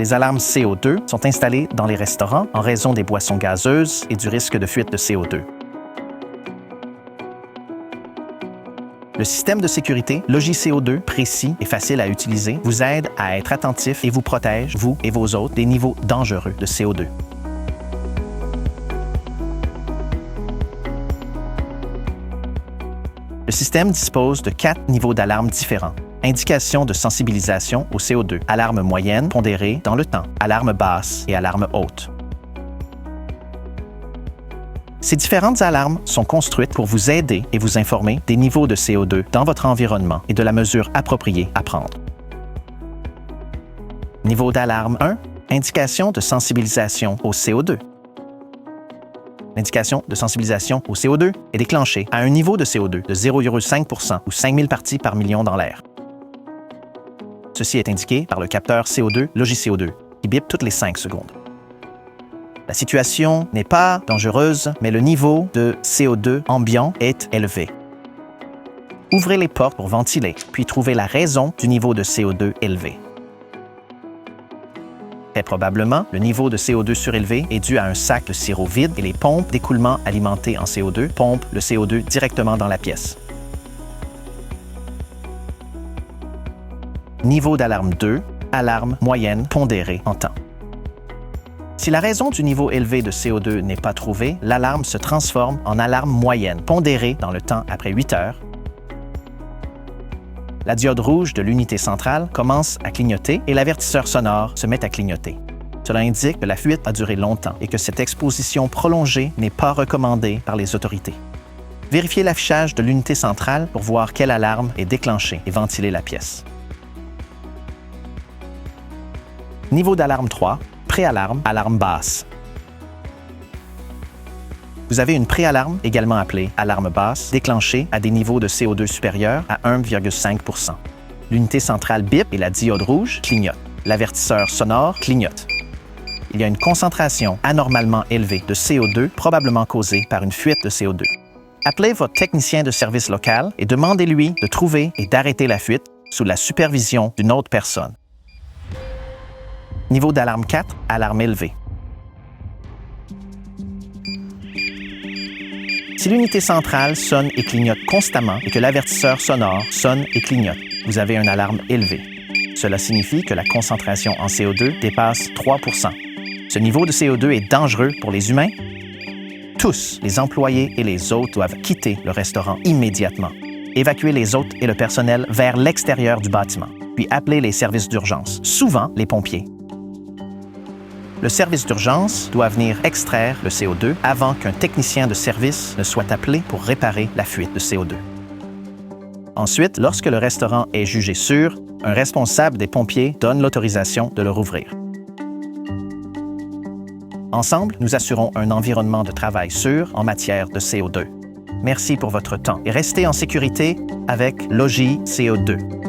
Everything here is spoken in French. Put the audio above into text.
les alarmes CO2 sont installées dans les restaurants en raison des boissons gazeuses et du risque de fuite de CO2. Le système de sécurité LogiCO2, précis et facile à utiliser, vous aide à être attentif et vous protège, vous et vos autres, des niveaux dangereux de CO2. Le système dispose de 4 niveaux d'alarme différents. Indication de sensibilisation au CO2, alarme moyenne pondérée dans le temps, alarme basse et alarme haute. Ces différentes alarmes sont construites pour vous aider et vous informer des niveaux de CO2 dans votre environnement et de la mesure appropriée à prendre. Niveau d'alarme 1, indication de sensibilisation au CO2. L'indication de sensibilisation au CO2 est déclenchée à un niveau de CO2 de 0,5 % ou 5000 parties par million dans l'air. Ceci est indiqué par le capteur CO2 LogiCO2, qui bip toutes les 5 secondes. La situation n'est pas dangereuse, mais le niveau de CO2 ambiant est élevé. Ouvrez les portes pour ventiler, puis trouvez la raison du niveau de CO2 élevé. Très probablement, le niveau de CO2 surélevé est dû à un sac de sirop vide et les pompes d'écoulement alimentées en CO2 pompent le CO2 directement dans la pièce. Niveau d'alarme 2, alarme moyenne pondérée en temps. Si la raison du niveau élevé de CO2 n'est pas trouvée, l'alarme se transforme en alarme moyenne pondérée dans le temps après 8 heures. La diode rouge de l'unité centrale commence à clignoter et l'avertisseur sonore se met à clignoter. Cela indique que la fuite a duré longtemps et que cette exposition prolongée n'est pas recommandée par les autorités. Vérifiez l'affichage de l'unité centrale pour voir quelle alarme est déclenchée et ventiler la pièce. Niveau d'alarme 3, préalarme, alarme basse. Vous avez une préalarme, également appelée alarme basse, déclenchée à des niveaux de CO2 supérieurs à 1,5 %. L'unité centrale bip et la diode rouge clignotent. L'avertisseur sonore clignote. Il y a une concentration anormalement élevée de CO2, probablement causée par une fuite de CO2. Appelez votre technicien de service local et demandez-lui de trouver et d'arrêter la fuite sous la supervision d'une autre personne. Niveau d'alarme 4, alarme élevée. Si l'unité centrale sonne et clignote constamment et que l'avertisseur sonore sonne et clignote, vous avez une alarme élevée. Cela signifie que la concentration en CO2 dépasse 3 %. Ce niveau de CO2 est dangereux pour les humains. Tous, les employés et les hôtes, doivent quitter le restaurant immédiatement. Évacuez les hôtes et le personnel vers l'extérieur du bâtiment, puis appelez les services d'urgence, souvent les pompiers. Le service d'urgence doit venir extraire le CO2 avant qu'un technicien de service ne soit appelé pour réparer la fuite de CO2. Ensuite, lorsque le restaurant est jugé sûr, un responsable des pompiers donne l'autorisation de le rouvrir. Ensemble, nous assurons un environnement de travail sûr en matière de CO2. Merci pour votre temps et restez en sécurité avec LogiCO2.